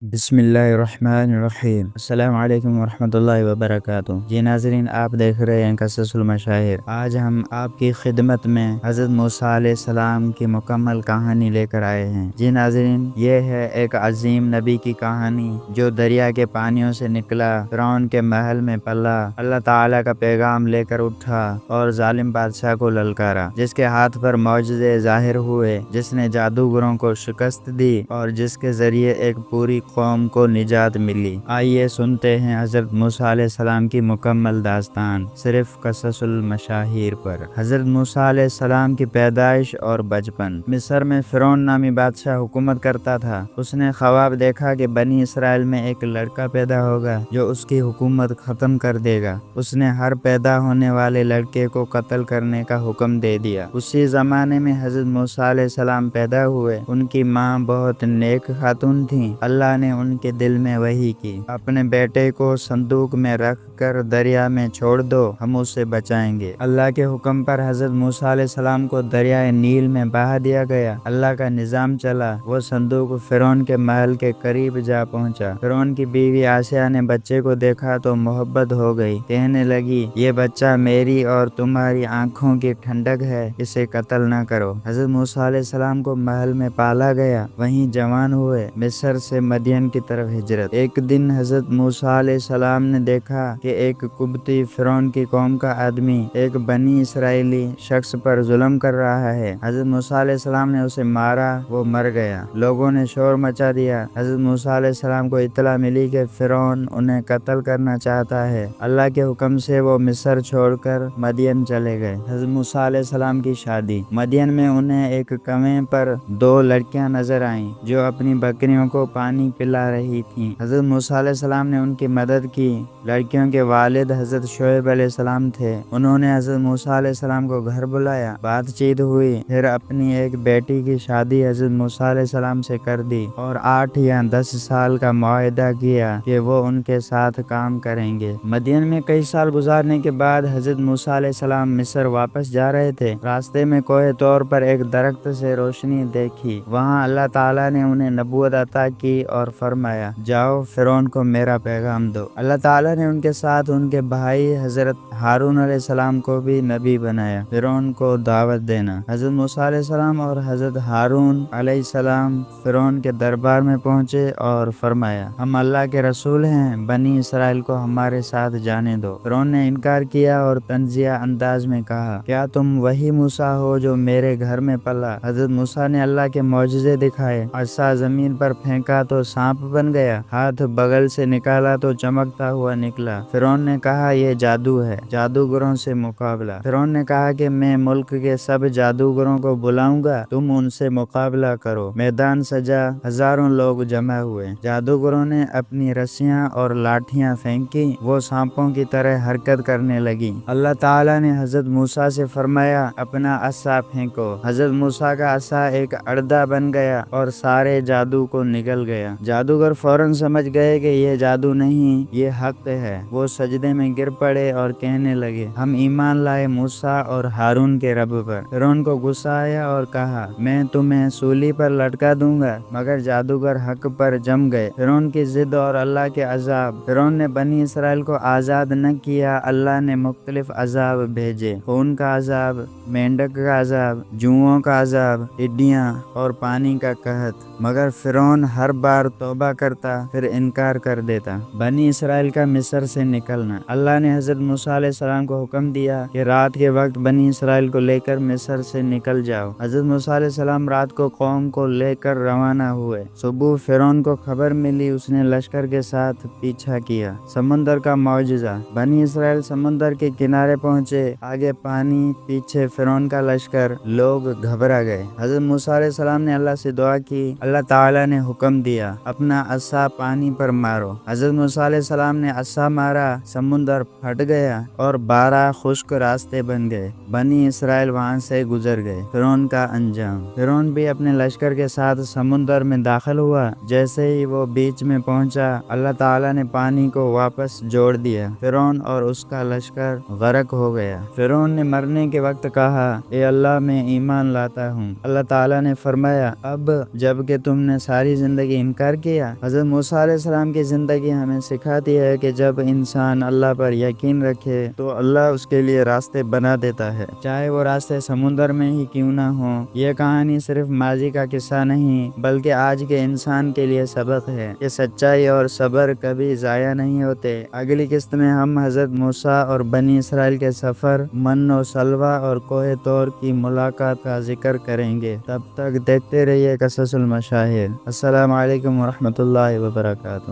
बिस्मिल्लाहिर्रहमानिर्रहीम। अस्सलाम वालेकुम वरहमतुल्लाहि वबरकातुह। जी नाज़रीन, आप देख रहे हैं क़ससुल मशाहिर। आज हम आपकी खिदमत में हज़रत मूसा अलैहिस्सलाम की मुकम्मल कहानी लेकर आए हैं। जी नाज़रीन, ये है एक अजीम नबी की कहानी जो दरिया के पानियों से निकला, फ़िरौन के महल में पला, अल्लाह ताला का पैगाम लेकर उठा और जालिम बादशाह को ललकारा, जिसके हाथ पर मौजज़े ज़ाहिर हुए, जिसने जादूगरों को शिकस्त दी और जिसके ज़रिए एक पूरी कौम को निजात मिली। आइए सुनते हैं हज़रत मूसा अलैहिस्सलाम की मुकम्मल दास्तान सिर्फ क़ससुल मशाहिर पर। हज़रत मूसा अलैहिस्सलाम की पैदाइश और बचपन। मिस्र में फ़िरौन नामी बादशाह हुकूमत करता था। उसने ख्वाब देखा कि बनी इसराइल में एक लड़का पैदा होगा जो उसकी हुकूमत ख़त्म कर देगा। उसने हर पैदा होने वाले लड़के को कत्ल करने का हुक्म दे दिया। उसी ज़माने में हज़रत मूसा अलैहिस्सलाम पैदा हुए। उनकी माँ बहुत नेक खातून थी। अल्लाह ने उनके दिल में वही की, अपने बेटे को संदूक में रख कर दरिया में छोड़ दो, हम उसे बचाएंगे। अल्लाह के हुक्म पर हज़रत मूसा अलैहिस्सलाम को दरियाए नील में बहा दिया गया। अल्लाह का निज़ाम चला। वो संदूक फ़िरौन के महल के करीब जा पहुंचा। फ़िरौन की बीवी आसिया ने बच्चे को देखा तो मोहब्बत हो गई। कहने लगी, ये बच्चा मेरी और तुम्हारी आंखों की ठंडक है, इसे कत्ल न करो। हज़रत मूसा अलैहिस्सलाम को महल में पाला गया। वहीं जवान हुए। मिस्र से मदियन की तरफ हिजरत। एक दिन हज़रत मूसा अलैहिस्सलाम ने देखा कि एक कुब्ती फ़िरौन की कौम का आदमी एक बनी इसराइली शख्स पर जुल्म कर रहा है। हज़रत मूसा अलैहिस्सलाम ने उसे मारा, वो मर गया। लोगों ने शोर मचा दिया। हज़रत मूसा अलैहिस्सलाम को इत्तला मिली कि फ़िरौन उन्हें कत्ल करना चाहता है। अल्लाह के हुक्म से वो मिस्र छोड़कर मदियन चले गए। हज़रत मूसा अलैहिस्सलाम की शादी। मदियन में उन्हें एक कुएं पर दो लड़कियां नजर आईं जो अपनी बकरियों को पानी पिला रही थीं। हज़रत मूसा अलैहिस्सलाम ने उनकी मदद की। लड़कियों के वालिद हज़रत शुएब अलैहिस्सलाम थे। उन्होंने हज़रत मूसा अलैहिस्सलाम को घर बुलाया, बातचीत हुई, फिर अपनी एक बेटी की शादी हज़रत मूसा अलैहिस्सलाम से कर दी और 8 या 10 साल का मुआहदा किया कि वो उनके साथ काम करेंगे। मदियन में कई साल गुजारने के बाद हज़रत मूसा अलैहिस्सलाम मिस्र वापस जा रहे थे। रास्ते में कोहे तौर पर एक दरख्त से रोशनी देखी। वहाँ अल्लाह ताला ने उन्हें नबूवत अता की और फरमाया, जाओ फ़िरौन को मेरा पैगाम दो। अल्लाह ताला ने उनके साथ उनके भाई हज़रत हारून अलैहिस्सलाम को भी नबी बनाया। फ़िरौन को दावत देना। हज़रत मूसा अलैहिस्सलाम और हज़रत हारून अलैहिस्सलाम फ़िरौन के दरबार में पहुँचे और फरमाया, हम अल्लाह के रसूल हैं, बनी इसराइल को हमारे साथ जाने दो। फ़िरौन ने इनकार किया और तंज़िया अंदाज में कहा, क्या तुम वही मूसा हो जो मेरे घर में पला? हज़रत मूसा ने अल्लाह के मौजज़े दिखाए। असा ज़मीन पर फेंका तो सांप बन गया, हाथ बगल से निकाला तो चमकता हुआ निकला। फ़िरौन ने कहा, यह जादू है। जादूगरों से मुकाबला। फ़िरौन ने कहा कि मैं मुल्क के सब जादूगरों को बुलाऊंगा, तुम उनसे मुकाबला करो। मैदान सजा, हजारों लोग जमा हुए। जादूगरों ने अपनी रस्सियां और लाठियां फेंकी, वो सांपों की तरह हरकत करने लगी। अल्लाह ताला ने हज़रत मूसा से फरमाया, अपना असा फेंको। हज़रत मूसा का असा एक अड़दा बन गया और सारे जादू को निगल गया। जादूगर फौरन समझ गए कि यह जादू नहीं, ये हक है। वो सजदे में गिर पड़े और कहने लगे, हम ईमान लाए मूसा और हारून के रब पर। फ़िरौन को गुस्सा आया और कहा, मैं तुम्हें सूली पर लटका दूंगा। मगर जादूगर हक पर जम गए। फ़िरौन की जिद और अल्लाह के अजाब। फ़िरौन ने बनी इसराइल को आज़ाद न किया। अल्लाह ने मुख्तलिफ अजाब भेजे, खून का अजाब, मेंढक का अजाब, जुओं का अजाब, टिड्डियाँ और पानी का कहत। मगर फ़िरौन हर बार तौबा करता, फिर इनकार कर देता। बनी इसराइल का मिस्र से निकलना। अल्लाह ने हज़रत मूसा अलैहिस्सलाम को हुक्म दिया कि रात के वक्त बनी इसराइल को लेकर मिस्र से निकल जाओ। हज़रत मूसा अलैहिस्सलाम रात को कौम को लेकर रवाना हुए। सुबह फ़िरौन को खबर मिली, उसने लश्कर के साथ पीछा किया। समंदर का मौजज़ा। बनी इसराइल समंदर के किनारे पहुँचे। आगे पानी, पीछे फ़िरौन का लश्कर। लोग घबरा गए। हज़रत मूसा अलैहिस्सलाम ने अल्लाह से दुआ की। अल्लाह ताला ने हुक्म दिया, अपना असा पानी पर मारो। हज़रत मूसा अलैहिस्सलाम ने असा मारा سارا سمندر پھٹ گیا اور 12 خشک راستے بن گئے۔ بنی اسرائیل وہاں سے گزر گئے۔ فرعون کا انجام۔ فرعون بھی اپنے لشکر کے ساتھ سمندر میں داخل ہوا۔ جیسے ہی وہ بیچ میں پہنچا، اللہ تعالیٰ نے پانی کو واپس جوڑ دیا۔ فرعون اور اس کا لشکر غرق ہو گیا۔ فرعون نے مرنے کے وقت کہا، اے اللہ، میں ایمان لاتا ہوں۔ اللہ تعالیٰ نے فرمایا، اب جب کہ تم نے ساری زندگی انکار کیا۔ حضرت موسیٰ علیہ السلام کی زندگی ہمیں سکھاتی ہے کہ جب انسان اللہ پر یقین رکھے تو اللہ اس کے لیے راستے بنا دیتا ہے، چاہے وہ راستے سمندر میں ہی کیوں نہ ہوں۔ یہ کہانی صرف ماضی کا قصہ نہیں بلکہ آج کے انسان کے لیے سبق ہے کہ سچائی اور صبر کبھی ضائع نہیں ہوتے۔ اگلی قسط میں ہم حضرت موسیٰ اور بنی اسرائیل کے سفر، من و سلویٰ اور کوہ طور کی ملاقات کا ذکر کریں گے۔ تب تک دیکھتے رہیے قصص المشاہیر۔ السلام علیکم ورحمۃ اللہ وبرکاتہ۔